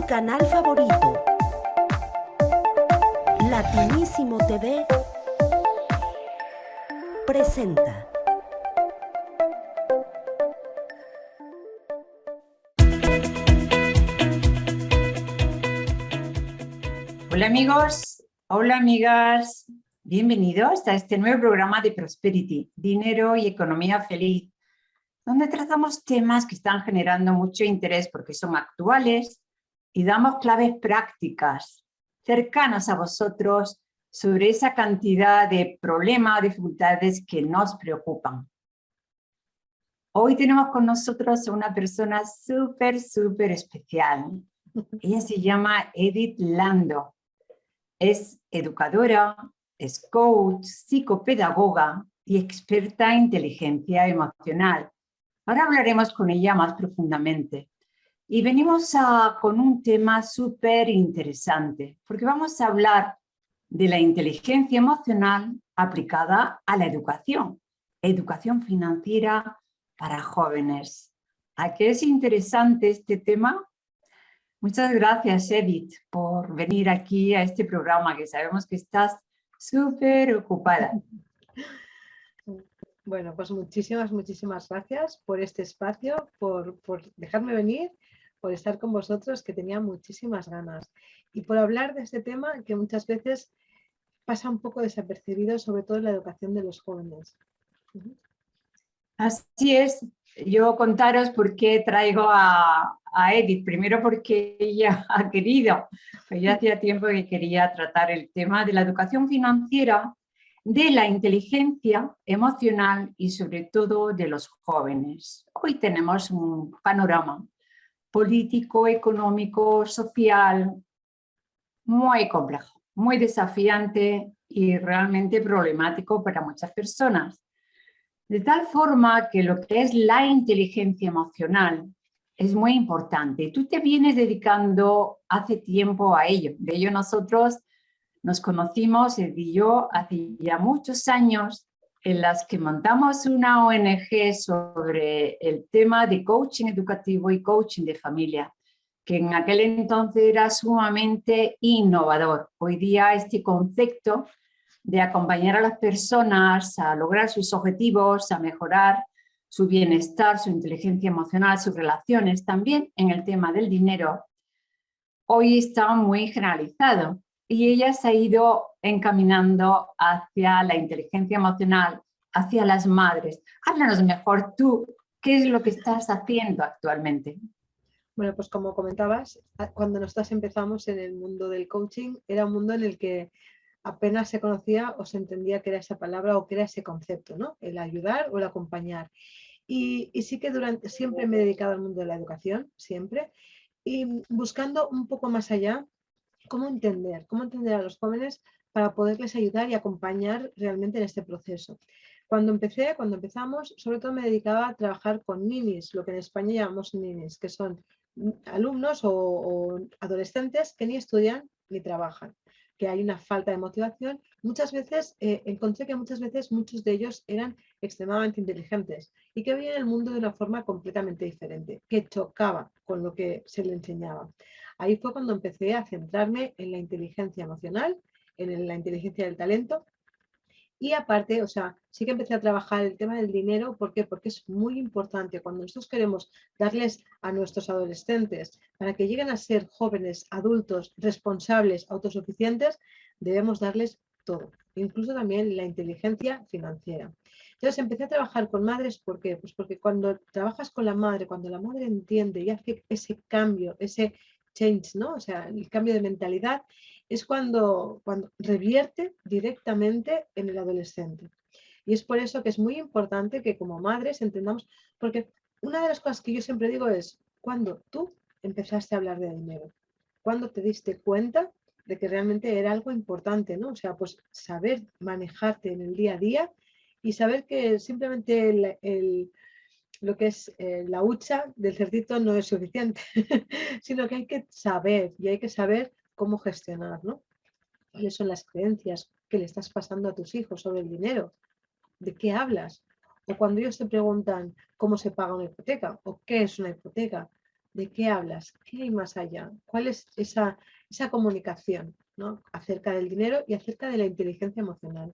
canal favorito, Latinísimo TV, presenta. Hola amigos, hola amigas, bienvenidos a este nuevo programa de Prosperity, Dinero y Economía Feliz, donde tratamos temas que están generando mucho interés porque son actuales y damos claves prácticas cercanas a vosotros sobre esa cantidad de problemas o dificultades que nos preocupan. Hoy tenemos con nosotros a una persona súper especial. Ella se llama Edith Lando. Es educadora, es coach, psicopedagoga y experta en inteligencia emocional. Ahora hablaremos con ella más profundamente. Y venimos con un tema súper interesante, porque vamos a hablar de la inteligencia emocional aplicada a la educación financiera para jóvenes. ¿A qué es interesante este tema? Muchas gracias, Edith, por venir aquí a este programa, que sabemos que estás súper ocupada. Bueno, pues muchísimas gracias por este espacio, por dejarme venir, por estar con vosotros, que tenía muchísimas ganas, y por hablar de este tema que muchas veces pasa un poco desapercibido, sobre todo en la educación de los jóvenes. Así es, yo contaros por qué traigo a Edith. Primero porque ella ha querido, pues yo hacía tiempo que quería tratar el tema de la educación financiera, de la inteligencia emocional y sobre todo de los jóvenes. Hoy tenemos un panorama político, económico, social muy complejo, muy desafiante y realmente problemático para muchas personas. De tal forma que lo que es la inteligencia emocional es muy importante. Tú te vienes dedicando hace tiempo a ello. De ello nosotros nos conocimos, Ed y yo, hace ya muchos años, en las que montamos una ONG sobre el tema de coaching educativo y coaching de familia, que en aquel entonces era sumamente innovador. Hoy día este concepto de acompañar a las personas a lograr sus objetivos, a mejorar su bienestar, su inteligencia emocional, sus relaciones, también en el tema del dinero, hoy está muy generalizado y ella se ha ido encaminando hacia la inteligencia emocional, hacia las madres. Háblanos mejor tú, ¿qué es lo que estás haciendo actualmente? Bueno, pues como comentabas, cuando nosotros empezamos en el mundo del coaching, era un mundo en el que apenas se conocía o se entendía qué era esa palabra o qué era ese concepto, ¿no? El ayudar o el acompañar. Y sí que siempre me he dedicado al mundo de la educación, siempre, y buscando un poco más allá cómo entender a los jóvenes para poderles ayudar y acompañar realmente en este proceso. Cuando empezamos, sobre todo me dedicaba a trabajar con ninis, lo que en España llamamos ninis, que son alumnos o adolescentes que ni estudian ni trabajan, que hay una falta de motivación. Muchas veces encontré que muchos de ellos eran extremadamente inteligentes y que veían el mundo de una forma completamente diferente, que chocaba con lo que se le enseñaba. Ahí fue cuando empecé a centrarme en la inteligencia emocional, en la inteligencia del talento. Y aparte, o sea, sí que empecé a trabajar el tema del dinero. ¿Por qué? Porque es muy importante cuando nosotros queremos darles a nuestros adolescentes para que lleguen a ser jóvenes, adultos, responsables, autosuficientes, debemos darles todo, incluso también la inteligencia financiera. Entonces empecé a trabajar con madres. ¿Por qué? Pues porque cuando trabajas con la madre, cuando la madre entiende y hace ese cambio, ese change, ¿no? O sea, el cambio de mentalidad, es cuando revierte directamente en el adolescente. Y es por eso que es muy importante que como madres entendamos, porque una de las cosas que yo siempre digo es, cuando tú empezaste a hablar de dinero, cuando te diste cuenta de que realmente era algo importante, ¿no? O sea, pues saber manejarte en el día a día y saber que simplemente lo que es la hucha del cerdito no es suficiente, sino que hay que saber, y hay que saber cómo gestionar, ¿no? ¿Cuáles son las creencias que le estás pasando a tus hijos sobre el dinero? ¿De qué hablas? O cuando ellos te preguntan cómo se paga una hipoteca o qué es una hipoteca, ¿De qué hablas? ¿Qué hay más allá? ¿Cuál es esa comunicación, ¿no? Acerca del dinero y acerca de la inteligencia emocional?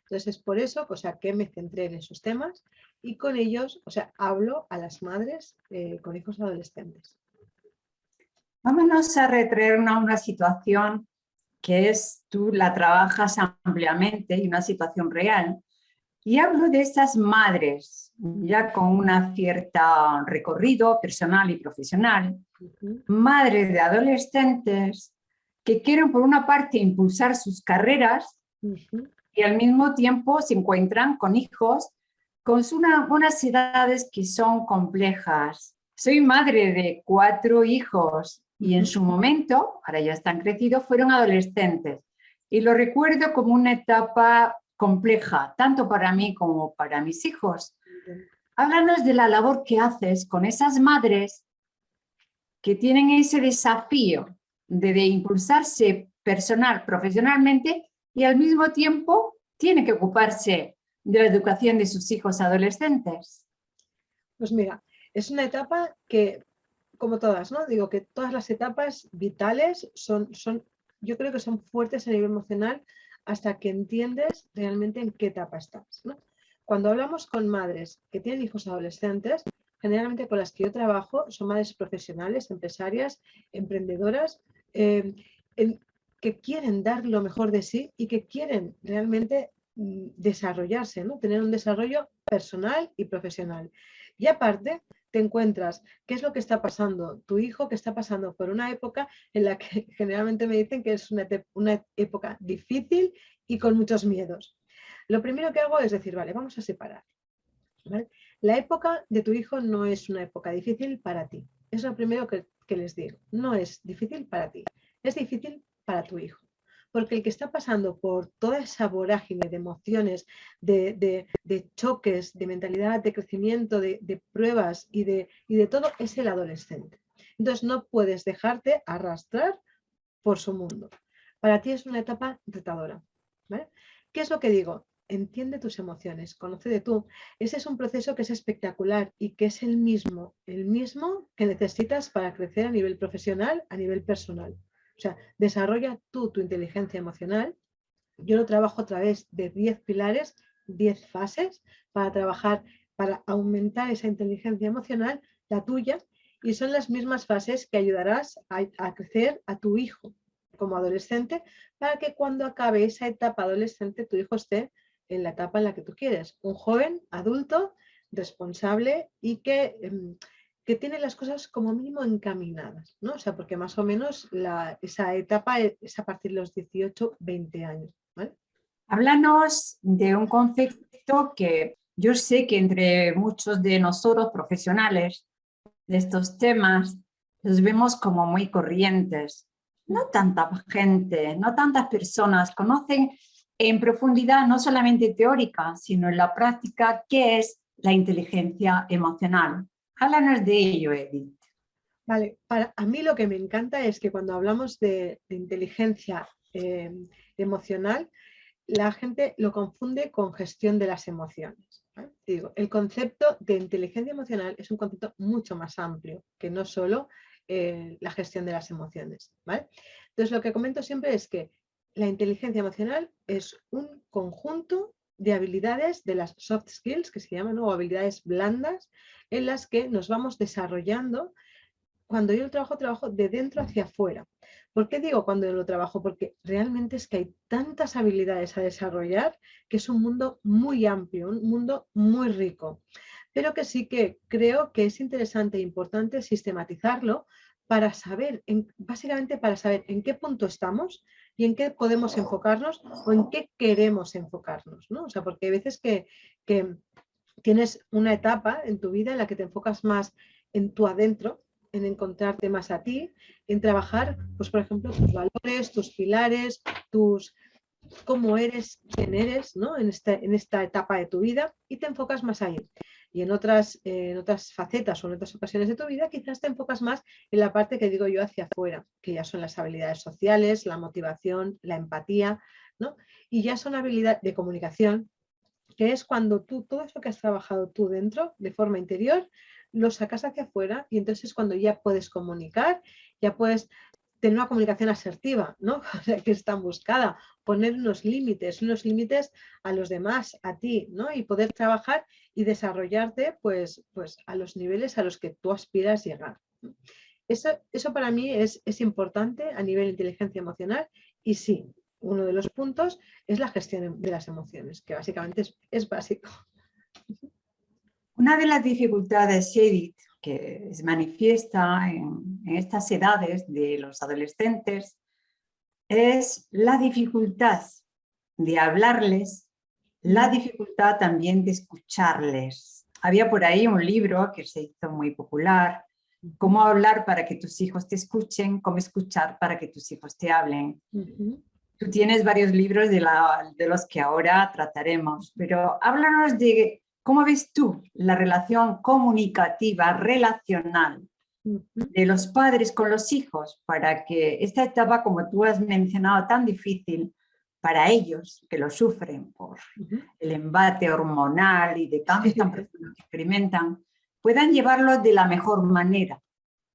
Entonces, es por eso, o sea, que me centré en esos temas y con ellos, o sea, hablo a las madres con hijos adolescentes. Vámonos a retraer una situación que tú la trabajas ampliamente y una situación real. Y hablo de estas madres, ya con una cierta recorrido personal y profesional, madres de adolescentes que quieren por una parte impulsar sus carreras y al mismo tiempo se encuentran con hijos con unas edades que son complejas. Soy madre de 4 hijos y en su momento, ahora ya están crecidos, fueron adolescentes. Y lo recuerdo como una etapa compleja, tanto para mí como para mis hijos. Háblanos de la labor que haces con esas madres que tienen ese desafío de impulsarse personal, profesionalmente, y al mismo tiempo tiene que ocuparse de la educación de sus hijos adolescentes. Pues mira, es una etapa que, como todas, ¿no? Digo que todas las etapas vitales yo creo que son fuertes a nivel emocional hasta que entiendes realmente en qué etapa estás, ¿no? Cuando hablamos con madres que tienen hijos adolescentes, generalmente con las que yo trabajo son madres profesionales, empresarias, emprendedoras, que quieren dar lo mejor de sí y que quieren realmente desarrollarse, ¿no? Tener un desarrollo personal y profesional. Y aparte, te encuentras qué es lo que está pasando tu hijo, que está pasando por una época en la que generalmente me dicen que es una época difícil y con muchos miedos. Lo primero que hago es decir, vale, vamos a separar, ¿vale? La época de tu hijo no es una época difícil para ti. Es lo primero que les digo. No es difícil para ti, es difícil para tu hijo. Porque el que está pasando por toda esa vorágine de emociones, de choques, de mentalidad, de crecimiento, de pruebas y de todo, es el adolescente. Entonces no puedes dejarte arrastrar por su mundo. Para ti es una etapa retadora, ¿vale? ¿Qué es lo que digo? Entiende tus emociones, conócete tú. Ese es un proceso que es espectacular y que es el mismo que necesitas para crecer a nivel profesional, a nivel personal. O sea, desarrolla tú tu inteligencia emocional. Yo lo trabajo a través de 10 pilares, 10 fases para trabajar, para aumentar esa inteligencia emocional, la tuya, y son las mismas fases que ayudarás a crecer a tu hijo como adolescente para que cuando acabe esa etapa adolescente tu hijo esté en la etapa en la que tú quieres. Un joven, adulto, responsable y que tiene las cosas como mínimo encaminadas, ¿no? O sea, porque más o menos esa etapa es a partir de los 18, 20 años, ¿vale? Háblanos de un concepto que yo sé que entre muchos de nosotros profesionales de estos temas los vemos como muy corrientes. No tanta gente, no tantas personas conocen en profundidad, no solamente teórica, sino en la práctica, qué es la inteligencia emocional. Háblanos de ello, Edith. Vale, a mí lo que me encanta es que cuando hablamos de inteligencia emocional, la gente lo confunde con gestión de las emociones, ¿vale? Digo, el concepto de inteligencia emocional es un concepto mucho más amplio que no solo la gestión de las emociones, ¿vale? Entonces, lo que comento siempre es que la inteligencia emocional es un conjunto de habilidades de las soft skills, que se llaman, ¿no? O habilidades blandas, en las que nos vamos desarrollando. Cuando yo trabajo de dentro hacia afuera. ¿Por qué digo cuando yo lo trabajo? Porque realmente es que hay tantas habilidades a desarrollar que es un mundo muy amplio, un mundo muy rico, pero que sí que creo que es interesante e importante sistematizarlo para saber, básicamente para saber en qué punto estamos y en qué podemos enfocarnos o en qué queremos enfocarnos, ¿no? O sea, porque hay veces que tienes una etapa en tu vida en la que te enfocas más en tu adentro, en encontrarte más a ti, en trabajar, pues por ejemplo, tus valores, tus pilares, cómo eres, quién eres, ¿no? En esta etapa de tu vida y te enfocas más ahí. Y en otras facetas o en otras ocasiones de tu vida quizás te enfocas más en la parte que digo yo hacia afuera, que ya son las habilidades sociales, la motivación, la empatía, ¿no? Y ya son habilidades de comunicación, que es cuando todo eso que has trabajado tú dentro, de forma interior, lo sacas hacia afuera y entonces es cuando ya puedes comunicar, ya puedes tener una comunicación asertiva, ¿no? O sea, que es tan buscada, poner unos límites a los demás, a ti, ¿no? Y poder trabajar y desarrollarte pues a los niveles a los que tú aspiras llegar. Eso para mí es importante a nivel de inteligencia emocional y sí, uno de los puntos es la gestión de las emociones, que básicamente es básico. Una de las dificultades, Edith, que se manifiesta en estas edades de los adolescentes es la dificultad de hablarles, la dificultad también de escucharles. Había por ahí un libro que se hizo muy popular, Cómo hablar para que tus hijos te escuchen, cómo escuchar para que tus hijos te hablen. Tú tienes varios libros de los que ahora trataremos, pero háblanos de cómo ves tú la relación comunicativa, relacional de los padres con los hijos para que esta etapa, como tú has mencionado, tan difícil para ellos, que lo sufren por el embate hormonal y de cambios tan profundos que experimentan, puedan llevarlo de la mejor manera.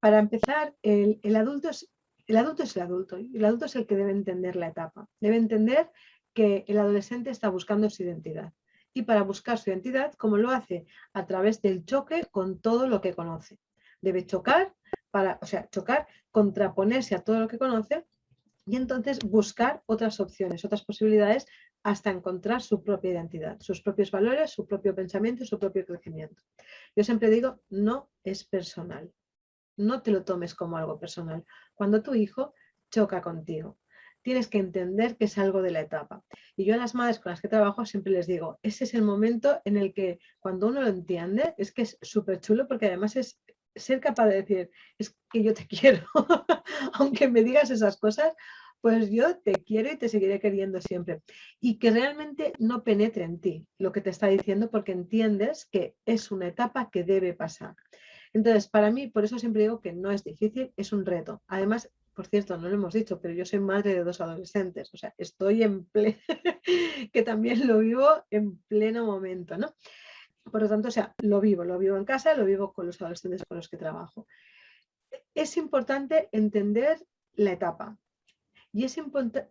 Para empezar, el adulto es el adulto y el adulto es el que debe entender la etapa. Debe entender que el adolescente está buscando su identidad. Y para buscar su identidad, ¿cómo lo hace? A través del choque con todo lo que conoce. Debe chocar, chocar, contraponerse a todo lo que conoce y entonces buscar otras opciones, otras posibilidades hasta encontrar su propia identidad, sus propios valores, su propio pensamiento, su propio crecimiento. Yo siempre digo, no es personal. No te lo tomes como algo personal. Cuando tu hijo choca contigo, tienes que entender que es algo de la etapa. Y yo a las madres con las que trabajo siempre les digo, ese es el momento en el que cuando uno lo entiende, es que es súper chulo porque además es ser capaz de decir, es que yo te quiero, aunque me digas esas cosas, pues yo te quiero y te seguiré queriendo siempre. Y que realmente no penetre en ti lo que te está diciendo porque entiendes que es una etapa que debe pasar. Entonces, para mí, por eso siempre digo que no es difícil, es un reto. Además, por cierto, no lo hemos dicho, pero yo soy madre de 2 adolescentes, o sea, estoy en pleno, que también lo vivo en pleno momento, ¿no? Por lo tanto, o sea, lo vivo en casa, lo vivo con los adolescentes con los que trabajo. Es importante entender la etapa y es importante,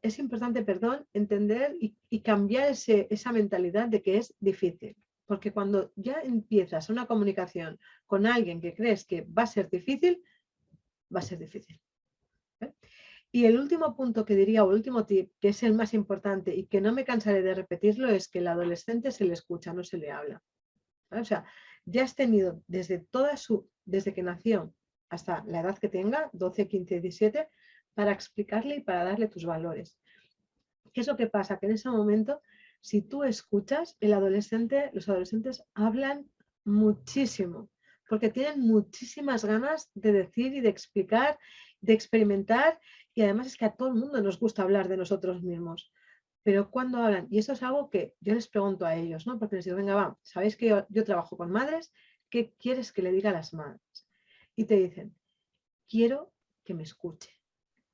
entender y cambiar esa mentalidad de que es difícil. Porque cuando ya empiezas una comunicación con alguien que crees que va a ser difícil, va a ser difícil. ¿Eh? Y el último punto que diría, o el último tip, que es el más importante y que no me cansaré de repetirlo, es que al adolescente se le escucha, no se le habla. ¿Vale? O sea, ya has tenido desde que nació hasta la edad que tenga, 12, 15, 17, para explicarle y para darle tus valores. ¿Qué es lo que pasa? Que en ese momento, si tú escuchas, los adolescentes hablan muchísimo, porque tienen muchísimas ganas de decir y de explicar, de experimentar, y además es que a todo el mundo nos gusta hablar de nosotros mismos. Pero cuando hablan, y eso es algo que yo les pregunto a ellos, ¿no? Porque les digo, venga, va, sabéis que yo trabajo con madres, ¿qué quieres que le diga a las madres? Y te dicen, quiero que me escuche,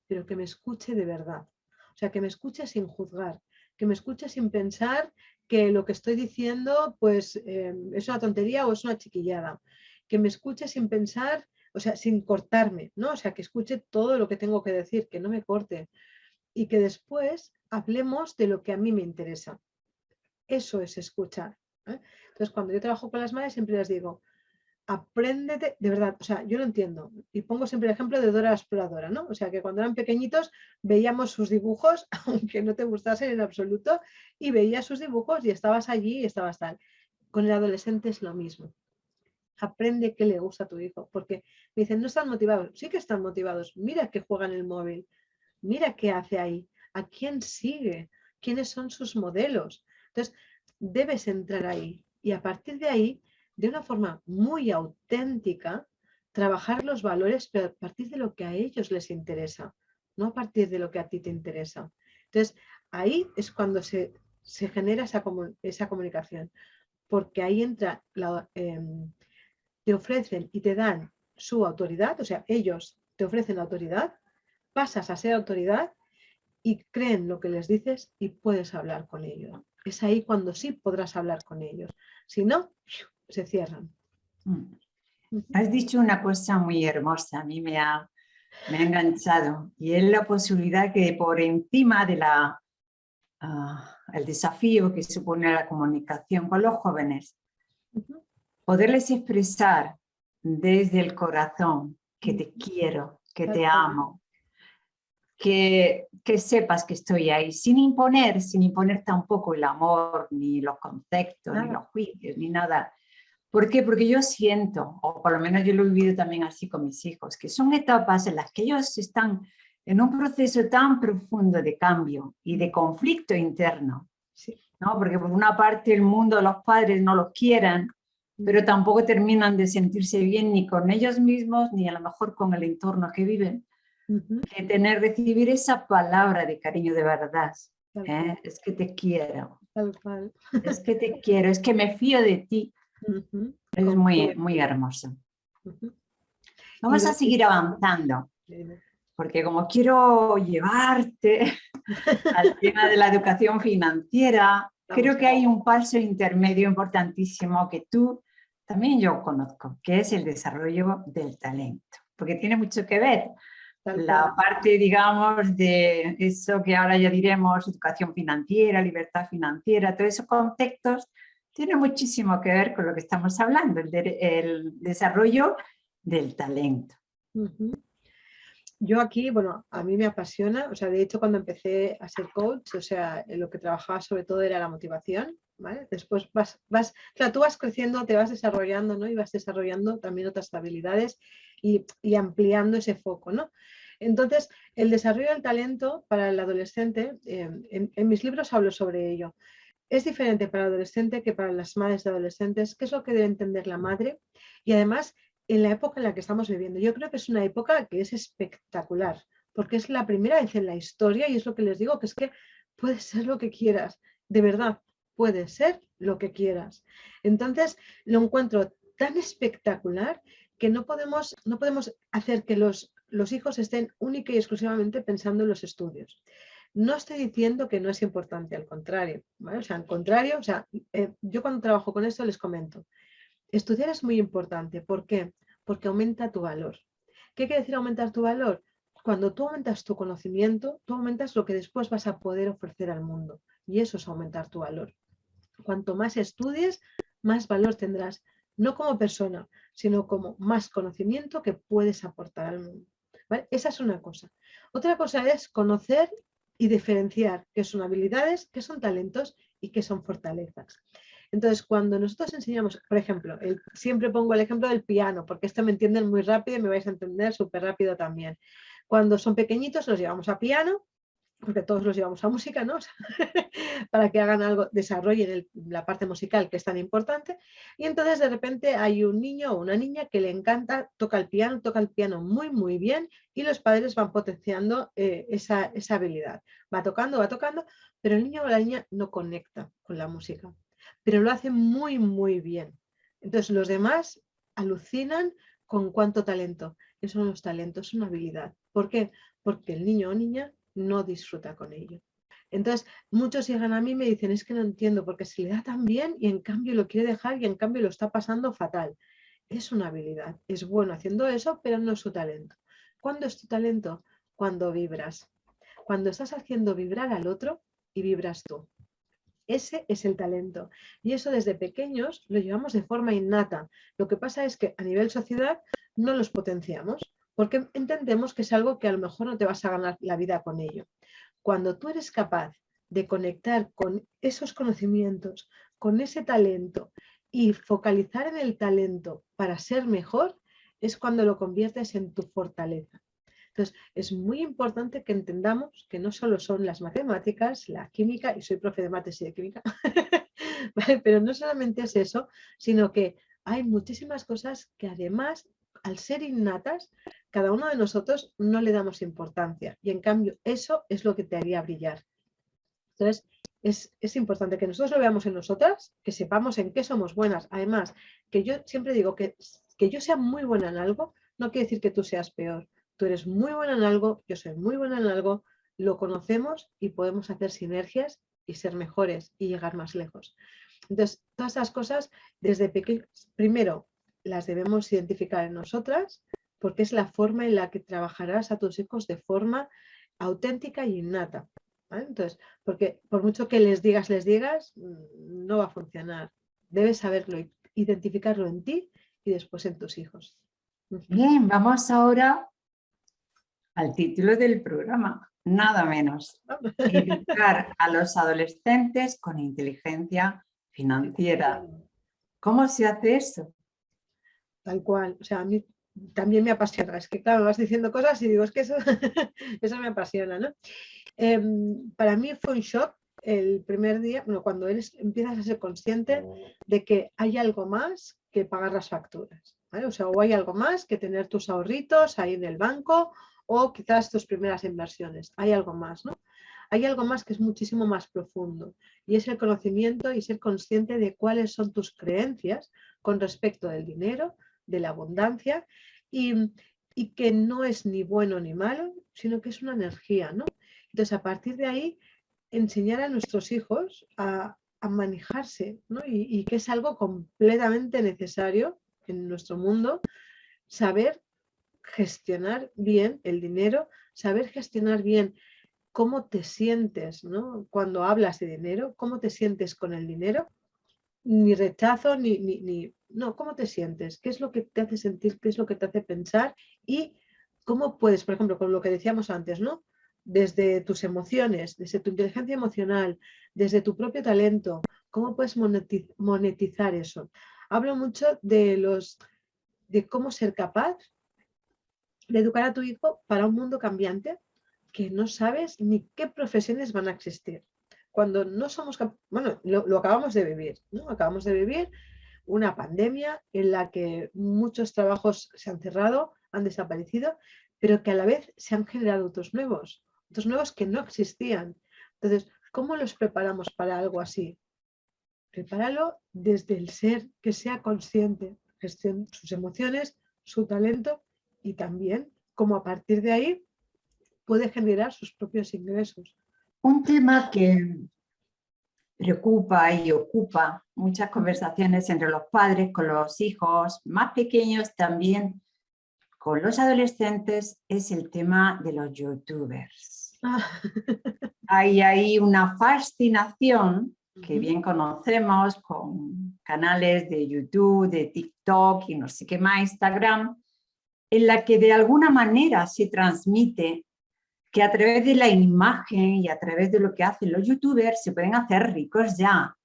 pero que me escuche de verdad. O sea, que me escuche sin juzgar, que me escuche sin pensar que lo que estoy diciendo pues es una tontería o es una chiquillada. Que me escuche sin pensar, o sea, sin cortarme, ¿no? O sea, que escuche todo lo que tengo que decir, que no me corte. Y que después hablemos de lo que a mí me interesa. Eso es escuchar. ¿Eh? Entonces, cuando yo trabajo con las madres, siempre les digo, apréndete, de verdad, o sea, yo lo entiendo. Y pongo siempre el ejemplo de Dora la Exploradora, ¿no? O sea, que cuando eran pequeñitos veíamos sus dibujos, aunque no te gustasen en absoluto, y veías sus dibujos y estabas allí y estabas tal. Con el adolescente es lo mismo. Aprende qué le gusta a tu hijo, porque me dicen, no están motivados. Sí que están motivados. Mira que juega en el móvil. Mira qué hace ahí. ¿A quién sigue? ¿Quiénes son sus modelos? Entonces, debes entrar ahí. Y a partir de ahí, de una forma muy auténtica, trabajar los valores, pero a partir de lo que a ellos les interesa, no a partir de lo que a ti te interesa. Entonces, ahí es cuando se genera esa comunicación, porque ahí entra, te ofrecen y te dan su autoridad, o sea, ellos te ofrecen la autoridad, pasas a ser autoridad y creen lo que les dices y puedes hablar con ellos. Es ahí cuando sí podrás hablar con ellos. Si no, se cierran. Has dicho una cosa muy hermosa, a mí me ha enganchado, y es la posibilidad que por encima de el desafío que supone la comunicación con los jóvenes, Ujú. poderles expresar desde el corazón que te Ujú. quiero, que Tal te cual. amo, que sepas que estoy ahí, sin imponer tampoco el amor, ni los conceptos, ni Nada. los juicios, ni nada. ¿Por qué? Porque yo siento, o por lo menos yo lo he vivido también así con mis hijos, que son etapas en las que ellos están en un proceso tan profundo de cambio y de conflicto interno, Sí. ¿no? Porque por una parte el mundo, los padres no los quieren, pero tampoco terminan de sentirse bien ni con ellos mismos, ni a lo mejor con el entorno que viven, Ujú. que recibir esa palabra de cariño de verdad. Tal cual. Es que te quiero, Tal cual. es que te quiero, es que me fío de ti. Ujú. Es muy, Confío. muy hermoso. Ujú. Y Vamos a y- seguir avanzando, dime. porque como quiero llevarte al tema de la educación financiera, Vamos creo a que hay un paso intermedio importantísimo que tú también yo conozco, que es el desarrollo del talento, porque tiene mucho que ver tal cual. la parte, digamos, de eso que ahora ya diremos, educación financiera, libertad financiera, todos esos conceptos tienen muchísimo que ver con lo que estamos hablando, el desarrollo del talento. Ujú. Yo aquí, bueno, a mí me apasiona, o sea, de hecho cuando empecé a ser coach, o sea, lo que trabajaba sobre todo era la motivación, ¿vale? Después claro, tú vas creciendo, te vas desarrollando, ¿no? Y vas desarrollando también otras habilidades y ampliando ese foco, ¿no? Entonces, el desarrollo del talento para el adolescente, en mis libros hablo sobre ello. Es diferente para el adolescente que para las madres de adolescentes, qué es lo que debe entender la madre y además en la época en la que estamos viviendo. Yo creo que es una época que es espectacular, porque es la primera vez en la historia y es lo que les digo, que es que puedes ser lo que quieras, de verdad, puedes ser lo que quieras. Entonces, lo encuentro tan espectacular que no podemos hacer que los hijos estén única y exclusivamente pensando en los estudios. No estoy diciendo que no es importante, al contrario, ¿vale? O sea, al contrario, o sea, yo cuando trabajo con esto les comento, estudiar es muy importante. ¿Por qué? Porque aumenta tu valor. ¿Qué quiere decir aumentar tu valor? Cuando tú aumentas tu conocimiento, tú aumentas lo que después vas a poder ofrecer al mundo. Y eso es aumentar tu valor. Cuanto más estudies, más valor tendrás, no como persona, sino como más conocimiento que puedes aportar al mundo. ¿Vale? Esa es una cosa. Otra cosa es conocer y diferenciar qué son habilidades, qué son talentos y qué son fortalezas. Entonces, cuando nosotros enseñamos, por ejemplo, siempre pongo el ejemplo del piano, porque esto me entienden muy rápido y me vais a entender súper rápido también. Cuando son pequeñitos los llevamos a piano, porque todos los llevamos a música, ¿no? O sea, para que hagan algo, desarrollen la parte musical que es tan importante. Y entonces de repente hay un niño o una niña que le encanta, toca el piano muy, muy bien y los padres van potenciando esa habilidad. Va tocando, pero el niño o la niña no conecta con la música, pero lo hace muy, muy bien. Entonces los demás alucinan con cuánto talento. Esos son los talentos, es una habilidad. ¿Por qué? Porque el niño o niña no disfruta con ello. Entonces, muchos llegan a mí y me dicen, es que no entiendo, porque se le da tan bien y en cambio lo quiere dejar y en cambio lo está pasando fatal. Es una habilidad, es bueno haciendo eso, pero no es su talento. ¿Cuándo es tu talento? Cuando vibras. Cuando estás haciendo vibrar al otro y vibras tú. Ese es el talento. Y eso desde pequeños lo llevamos de forma innata. Lo que pasa es que a nivel sociedad no los potenciamos porque entendemos que es algo que a lo mejor no te vas a ganar la vida con ello. Cuando tú eres capaz de conectar con esos conocimientos, con ese talento y focalizar en el talento para ser mejor, es cuando lo conviertes en tu fortaleza. Entonces, es muy importante que entendamos que no solo son las matemáticas, la química, y soy profe de mates y de química, ¿vale? Pero no solamente es eso, sino que hay muchísimas cosas que además, al ser innatas, cada uno de nosotros no le damos importancia y en cambio eso es lo que te haría brillar. Entonces, es importante que nosotros lo veamos en nosotras, que sepamos en qué somos buenas. Además, que yo siempre digo que yo sea muy buena en algo, no quiere decir que tú seas peor. Tú eres muy buena en algo, yo soy muy buena en algo, lo conocemos y podemos hacer sinergias y ser mejores y llegar más lejos. Entonces, todas esas cosas desde pequeños, primero, las debemos identificar en nosotras, porque es la forma en la que trabajarás a tus hijos de forma auténtica y innata, ¿vale? Entonces, porque por mucho que les digas, no va a funcionar. Debes saberlo, identificarlo en ti y después en tus hijos. Bien, vamos ahora al título del programa, nada menos. Educar a los adolescentes con inteligencia financiera. ¿Cómo se hace eso? Tal cual, o sea, a mí también me apasiona. Es que, claro, me vas diciendo cosas y digo, es que eso, eso me apasiona, ¿no? Para mí fue un shock el primer día, bueno, cuando empiezas a ser consciente de que hay algo más que pagar las facturas, ¿vale? O sea, o hay algo más que tener tus ahorritos ahí en el banco o quizás tus primeras inversiones. Hay algo más, ¿no? Hay algo más que es muchísimo más profundo y es el conocimiento y ser consciente de cuáles son tus creencias con respecto del dinero, de la abundancia y que no es ni bueno ni malo, sino que es una energía, ¿no? Entonces, a partir de ahí, enseñar a nuestros hijos a manejarse, ¿no? Y que es algo completamente necesario en nuestro mundo, saber gestionar bien el dinero, saber gestionar bien cómo te sientes, ¿no? Cuando hablas de dinero, cómo te sientes con el dinero, ni rechazo, no, ¿cómo te sientes? ¿Qué es lo que te hace sentir? ¿Qué es lo que te hace pensar? Y cómo puedes, por ejemplo, con lo que decíamos antes, ¿no? Desde tus emociones, desde tu inteligencia emocional, desde tu propio talento, ¿cómo puedes monetizar eso? Hablo mucho de cómo ser capaz de educar a tu hijo para un mundo cambiante que no sabes ni qué profesiones van a existir. Cuando no somos bueno, lo acabamos de vivir, ¿no? Acabamos de vivir una pandemia en la que muchos trabajos se han cerrado, han desaparecido, pero que a la vez se han generado otros nuevos que no existían. Entonces, ¿cómo los preparamos para algo así? Prepáralo desde el ser que sea consciente, gestione sus emociones, su talento y también cómo a partir de ahí puede generar sus propios ingresos. Un tema que preocupa y ocupa muchas conversaciones entre los padres, con los hijos más pequeños, también con los adolescentes, es el tema de los youtubers. Hay ahí una fascinación que bien conocemos con canales de YouTube, de TikTok y no sé qué más, Instagram, en la que de alguna manera se transmite que a través de la imagen y a través de lo que hacen los youtubers se pueden hacer ricos ya.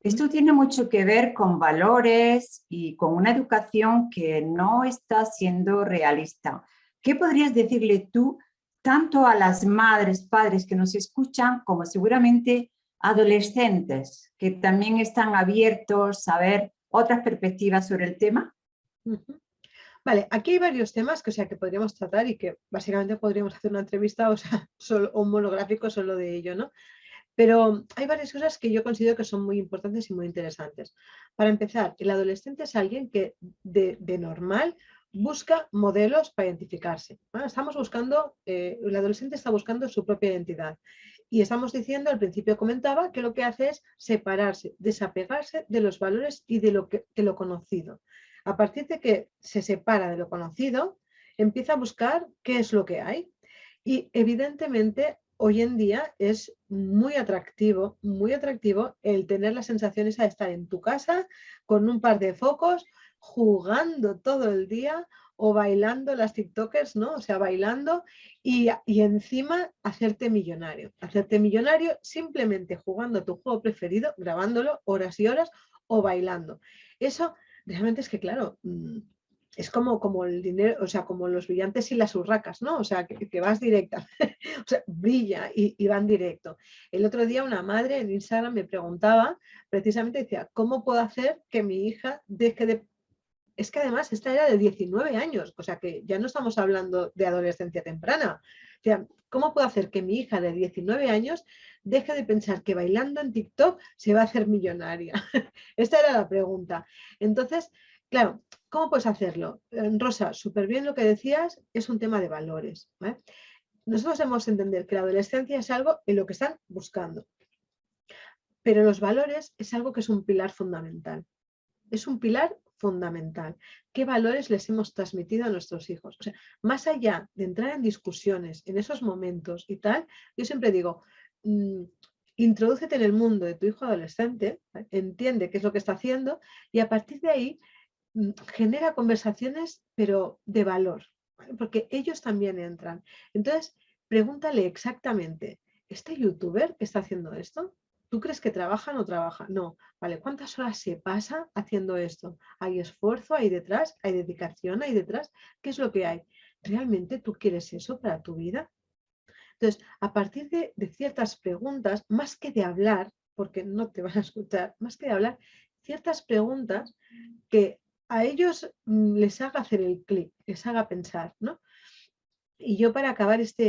Esto tiene mucho que ver con valores y con una educación que no está siendo realista. ¿Qué podrías decirle tú tanto a las madres, padres que nos escuchan, como seguramente adolescentes que también están abiertos a ver otras perspectivas sobre el tema? Vale, aquí hay varios temas que, o sea, que podríamos tratar y que básicamente podríamos hacer una entrevista, o sea, un monográfico solo de ello, ¿no? Pero hay varias cosas que yo considero que son muy importantes y muy interesantes. Para empezar, el adolescente es alguien que de normal busca modelos para identificarse. ¿Vale? Estamos buscando, el adolescente está buscando su propia identidad. Y estamos diciendo, al principio comentaba, que lo que hace es separarse, desapegarse de los valores y de lo conocido. A partir de que se separa de lo conocido, empieza a buscar qué es lo que hay. Y evidentemente hoy en día es muy atractivo el tener la sensación esa de estar en tu casa con un par de focos, jugando todo el día o bailando las TikTokers, ¿no? O sea, bailando y encima hacerte millonario. Hacerte millonario simplemente jugando tu juego preferido, grabándolo horas y horas o bailando. Eso realmente es que, claro, es como el dinero, o sea, como los brillantes y las urracas, ¿no? O sea, que vas directa, o sea, brilla y van directo. El otro día una madre en Instagram me preguntaba, precisamente decía, ¿cómo puedo hacer que mi hija deje de... Es que además esta era de 19 años, o sea que ya no estamos hablando de adolescencia temprana. O sea, ¿cómo puedo hacer que mi hija de 19 años deje de pensar que bailando en TikTok se va a hacer millonaria? Esta era la pregunta. Entonces, claro, ¿cómo puedes hacerlo? Rosa, súper bien lo que decías, es un tema de valores, ¿vale? Nosotros debemos entender que la adolescencia es algo en lo que están buscando, pero los valores es algo que es un pilar fundamental. Es un pilar fundamental. ¿Qué valores les hemos transmitido a nuestros hijos? O sea, más allá de entrar en discusiones en esos momentos y tal, yo siempre digo, introdúcete en el mundo de tu hijo adolescente, ¿vale? Entiende qué es lo que está haciendo y a partir de ahí genera conversaciones, pero de valor, ¿vale? Porque ellos también entran. Entonces, pregúntale exactamente, ¿este youtuber que está haciendo esto? ¿Tú crees que trabaja o no trabaja? No. Vale, ¿cuántas horas se pasa haciendo esto? ¿Hay esfuerzo ahí detrás? ¿Hay dedicación ahí detrás? ¿Qué es lo que hay? ¿Realmente tú quieres eso para tu vida? Entonces, a partir de ciertas preguntas, más que de hablar, porque no te van a escuchar, más que de hablar, ciertas preguntas que a ellos les haga hacer el clic, les haga pensar, ¿no? Y yo para acabar esta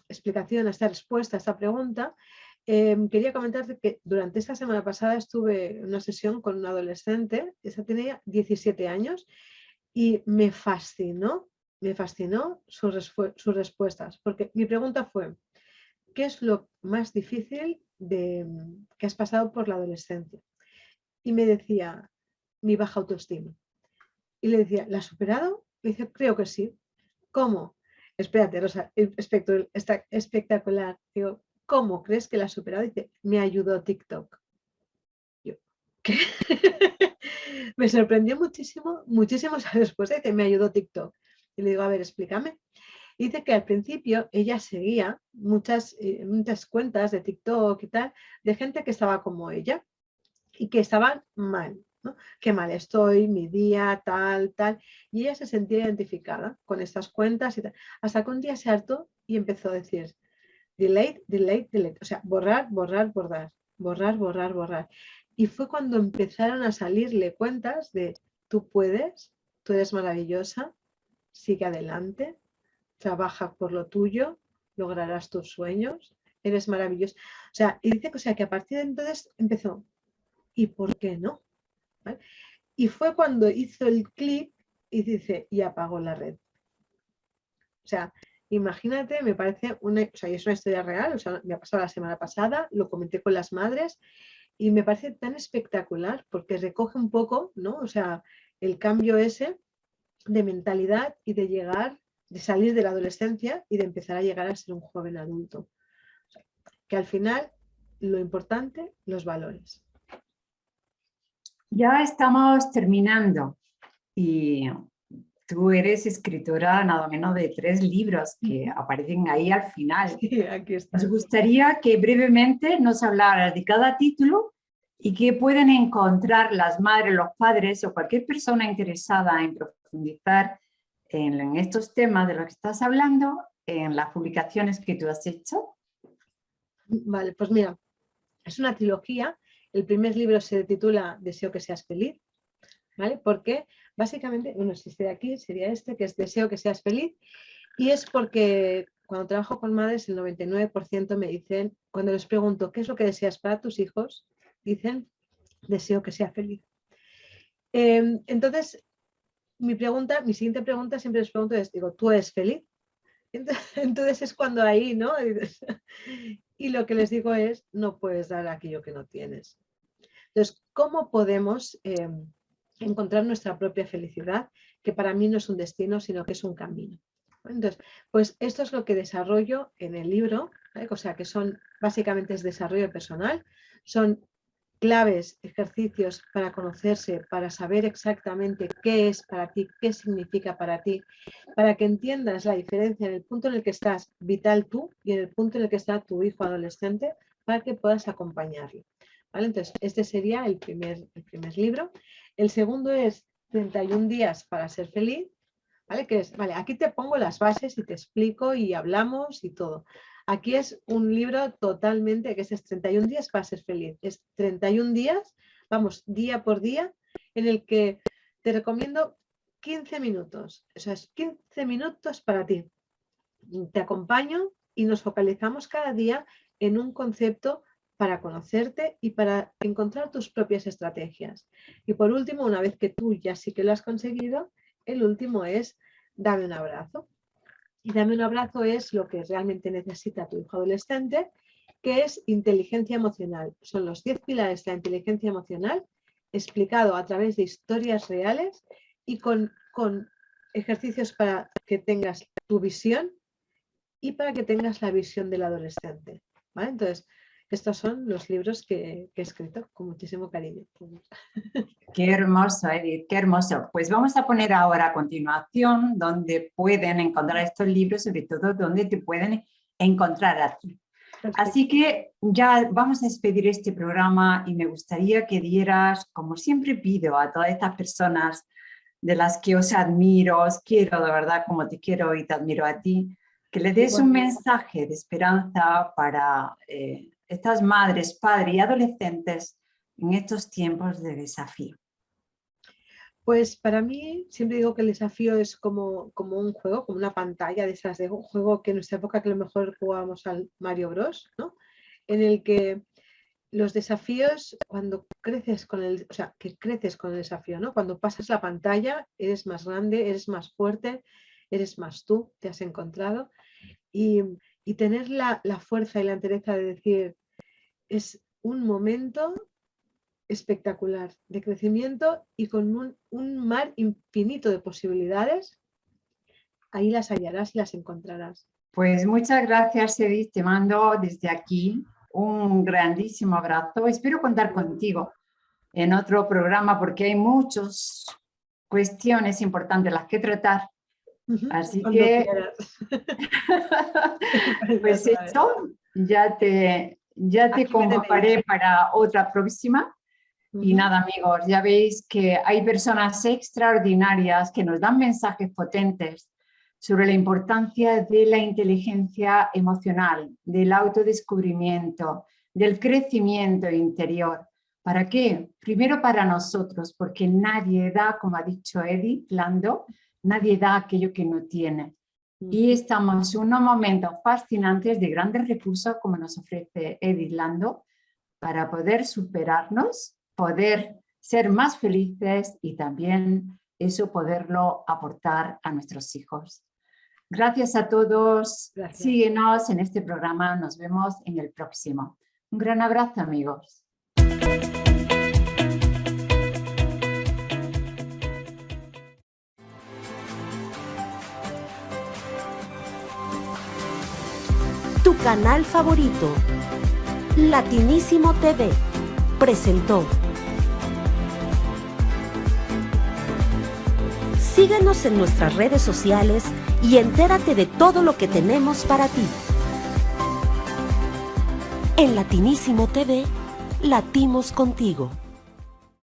explicación, esta respuesta, esta pregunta, quería comentarte que durante esta semana pasada estuve en una sesión con un adolescente, esa tenía 17 años, y me fascinó sus respuestas, porque mi pregunta fue, ¿qué es lo más difícil que has pasado por la adolescencia? Y me decía, mi baja autoestima. Y le decía, ¿la has superado? Le dice, creo que sí. ¿Cómo? Espérate, Rosa, el espectro está espectacular. Digo, ¿cómo crees que la has superado? Dice, me ayudó TikTok. Yo, ¿qué? Me sorprendió muchísimo esa respuesta. Dice, me ayudó TikTok. Y le digo, a ver, explícame. Dice que al principio ella seguía muchas cuentas de TikTok y tal, de gente que estaba como ella y que estaban mal, ¿no? Qué mal estoy, mi día, tal, tal. Y ella se sentía identificada con estas cuentas y tal. Hasta que un día se hartó y empezó a decir, delete, delete, delete. O sea, borrar, borrar, borrar, borrar, borrar, borrar. Y fue cuando empezaron a salirle cuentas de, tú puedes, tú eres maravillosa, sigue adelante, trabaja por lo tuyo, lograrás tus sueños, eres maravilloso. O sea, y dice que a partir de entonces empezó, ¿y por qué no? ¿Vale? Y fue cuando hizo el clic y dice, y apagó la red. O sea, imagínate, me parece o sea, y es una historia real, o sea, me ha pasado la semana pasada, lo comenté con las madres y me parece tan espectacular porque recoge un poco, ¿no? O sea, el cambio ese de mentalidad y de llegar, de salir de la adolescencia y de empezar a llegar a ser un joven adulto. O sea, que al final, lo importante, los valores. Ya estamos terminando y tú eres escritora nada menos de 3 libros que aparecen ahí al final. Sí, aquí está. Nos gustaría que brevemente nos hablaras de cada título y que pueden encontrar las madres, los padres o cualquier persona interesada en profundizar en estos temas de los que estás hablando en las publicaciones que tú has hecho. Vale, pues mira, es una trilogía. El primer libro se titula Deseo que seas feliz, ¿vale? Porque básicamente, bueno, si estoy aquí, sería este, que es Deseo que seas feliz. Y es porque cuando trabajo con madres, el 99% me dicen, cuando les pregunto, ¿qué es lo que deseas para tus hijos? Dicen, deseo que sea feliz. Entonces, mi siguiente pregunta, siempre les pregunto, digo, ¿tú eres feliz? Entonces es cuando ahí, ¿no? Y lo que les digo es, no puedes dar aquello que no tienes. Entonces, ¿cómo podemos encontrar nuestra propia felicidad? Que para mí no es un destino, sino que es un camino. Entonces, pues esto es lo que desarrollo en el libro, ¿vale? O sea, que básicamente es desarrollo personal, son claves, ejercicios para conocerse, para saber exactamente qué es para ti, qué significa para ti, para que entiendas la diferencia en el punto en el que estás vital tú y en el punto en el que está tu hijo adolescente, para que puedas acompañarlo. ¿Vale? Entonces, este sería el primer libro. El segundo es 31 días para ser feliz. ¿Vale? Que es, vale, aquí te pongo las bases y te explico y hablamos y todo. Aquí es un libro totalmente, que es 31 días para ser feliz. Es 31 días, vamos, día por día, en el que te recomiendo 15 minutos. O sea, es 15 minutos para ti. Te acompaño y nos focalizamos cada día en un concepto para conocerte y para encontrar tus propias estrategias. Y por último, una vez que tú ya sí que lo has conseguido, el último es dame un abrazo. Y dame un abrazo es lo que realmente necesita tu hijo adolescente, que es inteligencia emocional. Son los 10 pilares de la inteligencia emocional explicado a través de historias reales y con ejercicios para que tengas tu visión y para que tengas la visión del adolescente, ¿vale? Entonces, estos son los libros que he escrito con muchísimo cariño. Qué hermoso, Edith, qué hermoso. Pues vamos a poner ahora a continuación donde pueden encontrar estos libros, sobre todo donde te pueden encontrar a ti. Perfecto. Así que ya vamos a despedir este programa y me gustaría que dieras, como siempre pido a todas estas personas de las que os admiro, os quiero de verdad como te quiero y te admiro a ti, que le des un mensaje de esperanza para estas madres, padres y adolescentes en estos tiempos de desafío. Pues para mí, siempre digo que el desafío es como un juego, como una pantalla de esas de un juego que en nuestra época que a lo mejor jugábamos al Mario Bros, ¿no? En el que los desafíos, cuando creces con el, o sea, que creces con el desafío, ¿no? Cuando pasas la pantalla, eres más grande, eres más fuerte, eres más tú, te has encontrado. Y tener la fuerza y la entereza de decir, es un momento espectacular de crecimiento y con un mar infinito de posibilidades, ahí las hallarás y las encontrarás. Pues muchas gracias, Edith, te mando desde aquí un grandísimo abrazo. Espero contar contigo en otro programa porque hay muchas cuestiones importantes las que tratar. Así Cuando que, pues eso, ya te convocaré para otra próxima. Y nada, amigos, ya veis que hay personas extraordinarias que nos dan mensajes potentes sobre la importancia de la inteligencia emocional, del autodescubrimiento, del crecimiento interior. ¿Para qué? Primero para nosotros, porque nadie da, como ha dicho Edith Lando, nadie da aquello que no tiene. Y estamos en unos momentos fascinantes de grandes recursos, como nos ofrece Edith Lando, para poder superarnos, poder ser más felices y también eso poderlo aportar a nuestros hijos. Gracias a todos. Gracias. Síguenos en este programa. Nos vemos en el próximo. Un gran abrazo, amigos. Tu canal favorito, Latinísimo TV, presentó. Síguenos en nuestras redes sociales y entérate de todo lo que tenemos para ti. En Latinísimo TV, latimos contigo.